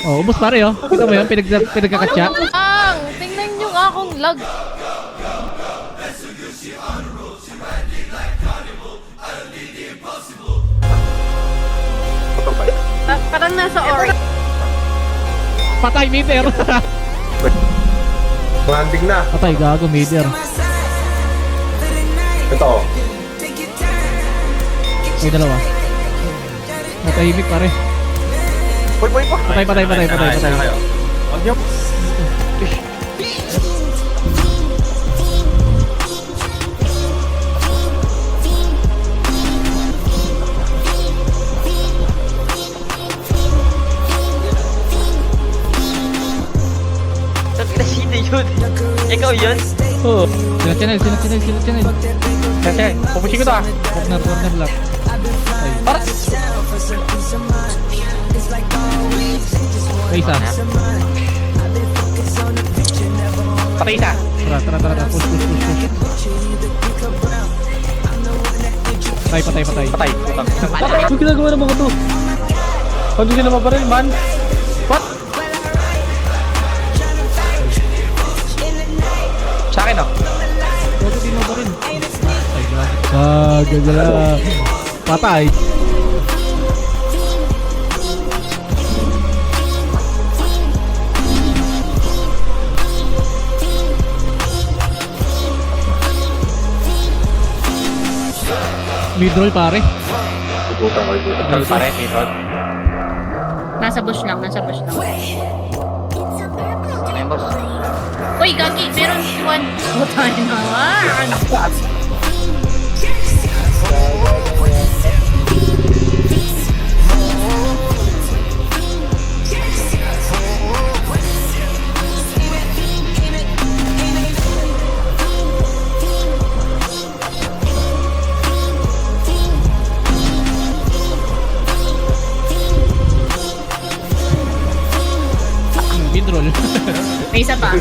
Oh, ubos pare oh. Kita mo yun, pinagkakatsa. Ang, tingnan nyo nga akong lag. Parang nasa orange. Patay, meter. Landing na. Patay, gago, meter. Ito. May dalawa. Matahimik pare. Boy pa. Patay. Huwag niyo. Sino yun? Ikaw yun? Oh. Sila channel. Sige, pupusin ko to ah. Corner lock. Ay. Para. May isa. Patay isa. Tara. Push. Patay. Patay. Putang. Ano ginagawa ng mga to? Ano sila mabaril man? What? Sa akin oh. Bakit di mo ba rin? Gagala. Patay. Midroll pare. Tal pare, Midroll. Nasa bush lang. Ano yung boss? Uy, gagi, meron one. Putay naman. Midroll. May isa pa.